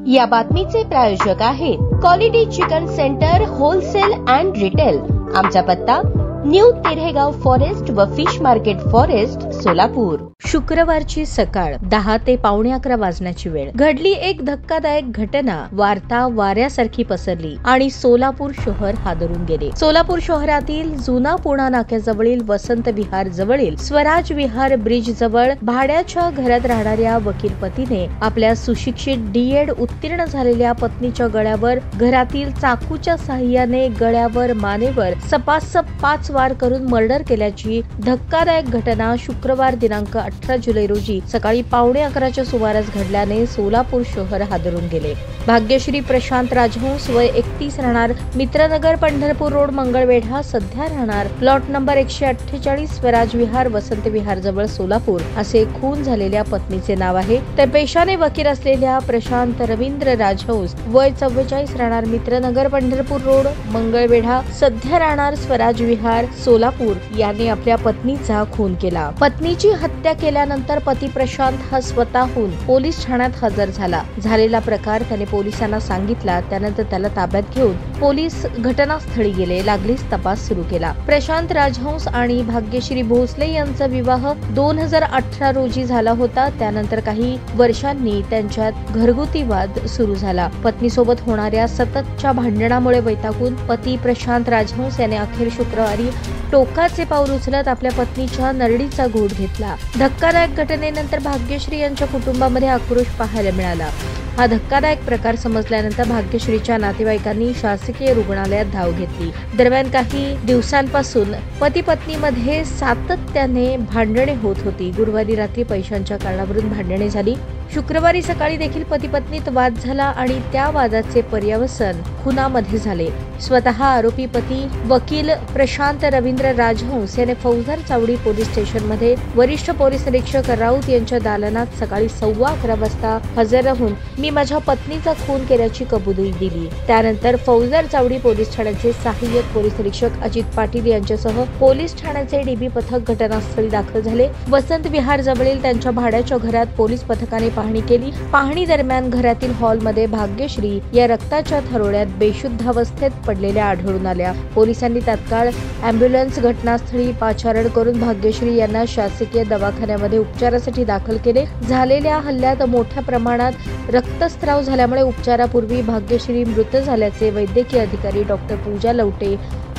या बातमीचे प्रायोजक आहेत quality chicken centre wholesale and retail. आमचा पत्ता न्यू तिरेगाव फॉरेस्ट व फिश मार्केट फॉरेस्ट सोलापूर। शुक्रवारची सकाळ 10 ते पावणे 11 वाजण्याची वेळ घडली एक धक्कादायक घटना। वार्ता वाऱ्यासारखी पसरली आणि सोलापूर शहर हादरून गेले। सोलापूर शहरातील जुना पुणा नाक्याजवळील वसंत विहार जवळील स्वराज विहार ब्रिज जवळ भाड्याच्या घरात राहणाऱ्या वकील पतीने आपल्या सुशिक्षित डीएड उत्तीर्ण झालेल्या पत्नीच्या गळ्यावर घरातील चाकूच्या साहाय्याने गळ्यावर मानेवर सपासप 5 वार करून मर्डर केल्याची धक्कादायक घटना शुक्रवार दिनांक 18 जुलै रोजी सकाळी पावणे 11च्या सुमारास घडल्याने सोलापूर शहर हादरून गेले। भाग्यश्री प्रशांत राजहंस वय 31 राहणार मित्रनगर पंढरपूर रोड मंगळवेढा, सध्या राहणार प्लॉट नंबर 148 स्वराज विहार वसंत विहार जवळ सोलापूर असे खून झालेल्या पत्नीचे नाव आहे। तर पेशाने वकील असलेल्या प्रशांत रवींद्र राजहंस वय 44 राहणार मित्रनगर पंढरपूर रोड मंगळवेढा, सध्या राहणार स्वराज विहार सोलापूर याने आपल्या पत्नीचा खून केला। पत्नीची हत्या केल्यानंतर पती प्रशांत हा स्वतःहून पोलीस ठाण्यात हजर झाला। झालेला प्रकार त्याने पोलिसांना सांगितला। त्यानंतर त्याला ताब्यात घेऊन पोलीस घटनास्थळी गेले, लागलीच तपास सुरू केला। प्रशांत राजहंस आणि भाग्यश्री भोसले यांचा विवाह 2018 रोजी झाला होता। त्यानंतर काही वर्षांनी त्यांच्यात घरगुती वाद सुरू झाला। पत्नीसोबत होणाऱ्या सततच्या भांडणामुळे वैतागून पती प्रशांत राजहंस याने अखेर शुक्रवारी टोकाचे पाऊल उचलत आपल्या पत्नीच्या नरडीचा घोट घेतला। धक्कादायक घटनेनंतर भाग्यश्री यांच्या कुटुंबामध्ये आक्रोश पाहायला मिळाला। हा धक्कादायक प्रकार समजल्यानंतर भाग्यश्रीच्या नातेवाईकांनी शासकीय रुग्णालयात धाव घेतली। दरम्यान काही दिवसांपासून पती पत्नीमध्ये सातत्याने भांडणे होत होती। गुरुवारी रात्री पैशांच्या कारणावरून भांडणे झाली। शुक्रवारी सकाळी देखील पती पत्नीत वाद झाला आणि त्या वादाचे पर्यवसन खुनामध्ये झाले। स्वतः आरोपी पती वकील प्रशांत रवींद्र राजहंस याने फौजदार चावडी पोलीस स्टेशन मध्ये वरिष्ठ पोलीस निरीक्षक राऊत यांच्या दालनात सकाळी 11:15 वाजता हजर राहून मी माझ्या पत्नीचा खून केल्याची कबुली दिली। त्यानंतर फौजदार चावडी पोलीस ठाण्याचे सहाय्यक पोलीस निरीक्षक अजित पाटील यांच्यासह पोलीस ठाण्याचे डीबी पथक घटनास्थळी दाखल झाले। वसंत विहार जवळील त्यांच्या भाड्याच्या घरात पोलीस पथकाने पाहणी केली। पाहणी दरम्यान घरातील हॉलमध्ये भाग्यश्री या रक्ताच्या थारोळ्यात बेशुद्ध अवस्थेत पडलेल्या आढळून आल्या। पोलिसांनी तात्काळ अँब्युलन्स घटनास्थळी पाचारण करून भाग्यश्री यांना शासकीय दवाखान्यामध्ये उपचारासाठी दाखल केले। झालेल्या हल्ल्यात मोठ्या प्रमाणात रक्तस्राव झाल्यामुळे उपचारापूर्वी भाग्यश्री मृत झाल्याचे वैद्यकीय अधिकारी डॉक्टर पूजा लवटे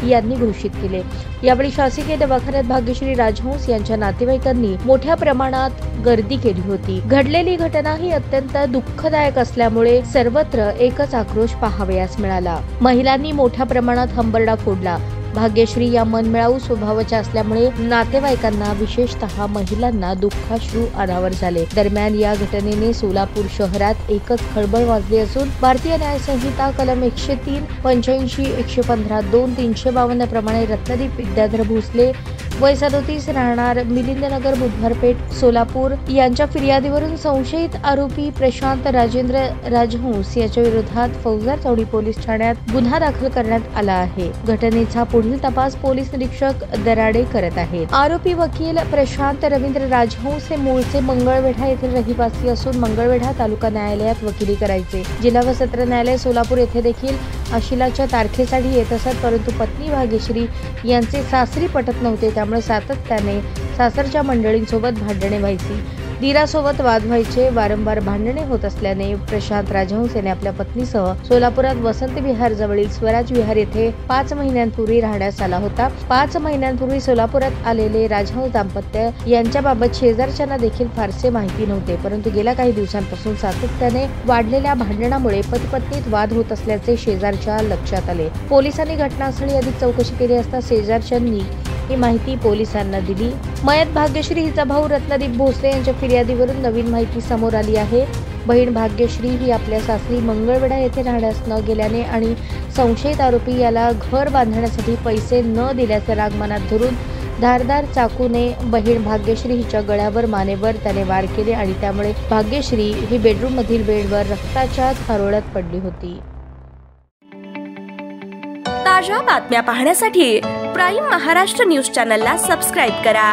यांनी घोषित केले। यावेळी शासकीय दवाखान्यात भाग्यश्री राजहंस यांच्या नातेवाईकांनी मोठ्या प्रमाणात गर्दी केली होती। घडलेली घटना ही अत्यंत दुःखदायक असल्यामुळे सर्वत्र एकच आक्रोश पाहावयास मिळाला। महिलांनी मोठ्या प्रमाणात हंबरडा फोडला। भाग्यश्री या मनमिळावू स्वभावाच्या असल्यामुळे नातेवाईकांना विशेषतः महिलांना दुःखाश्रू अनावर झाले। दरम्यान या घटनेने सोलापूर शहरात एकच खळबळ माजली असून भारतीय न्याय संहिता कलम 103, 85, 115, 2, 352 प्रमाणे रत्नदीप विद्याधर भोसले वय 37 राहणार मिलिंदनगर बुधवारपेठ सोलापूर यांच्या फिर्यादीवरून संशयित आरोपी प्रशांत राजेंद्र राजहंस याच्या विरोधात फौजदार चावडी पोलीस ठाण्यात गुन्हा दाखल करण्यात आला आहे। घटनेचा पुढील तपास पोलीस निरीक्षक दराडे करत आहेत। आरोपी वकील प्रशांत रवींद्र राजहंस हे मूळचे मंगळवेढा येथील रहिवासी असून मंगळवेढा तालुका न्यायालयात वकिली करायचे। जिल्हा व सत्र न्यायालय सोलापूर येथे देखील आशिलाच्या तारखेसाठी येत असत, परंतु पत्नी भाग्यश्री यांचे सासरी पटत नव्हते। त्यामुळे सातत्याने सासरच्या मंडळींसोबत भांडणे व्हायची, दीरासोबत वाद व्हायचे। वारंवार भांडणे होत असल्याने प्रशांत राजहंस याने आपल्या पत्नीसह सोलापुरात वसंत विहार जवळील स्वराज विहार येथे 5 महिन्यांपूर्वी राहण्यास आला होता। 5 महिन्यांपूर्वी सोलापुरात आलेले राजहंस दाम्पत्य यांच्याबाबत शेजारच्यांना देखील फारसे माहिती नव्हते, परंतु गेल्या काही दिवसांपासून सातत्याने वाढलेल्या भांडणामुळे पती पत्नीत वाद होत असल्याचे शेजारच्या लक्षात आले। पोलिसांनी घटनास्थळी अधिक चौकशी केली असता शेजारच्यांनी ही माहिती पोलिसांना दिली। मयत भाग्यश्री हिचा भाऊ रत्नदीप भोसले यांच्या फिर्यादीवरून नवीन माहिती समोर आली आहे। बहीण भाग्यश्री ही आपल्या सासरी मंगळवेढा येथे राहण्यास न गेल्याने आणि संशयित आरोपी याला घर बांधण्यासाठी पैसे न दिल्याचा राग मनात धरून धारदार चाकूने बहीण भाग्यश्री हिच्या गळ्यावर मानेवर त्याने वार केले आणि त्यामुळे भाग्यश्री ही बेडरूम मधील बेडवर रक्ताच्या थारोळ्यात पडली होती। ताज्या बातम्या पाहण्यासाठी प्राईम महाराष्ट्र न्यूज चॅनलला सबस्क्राईब करा।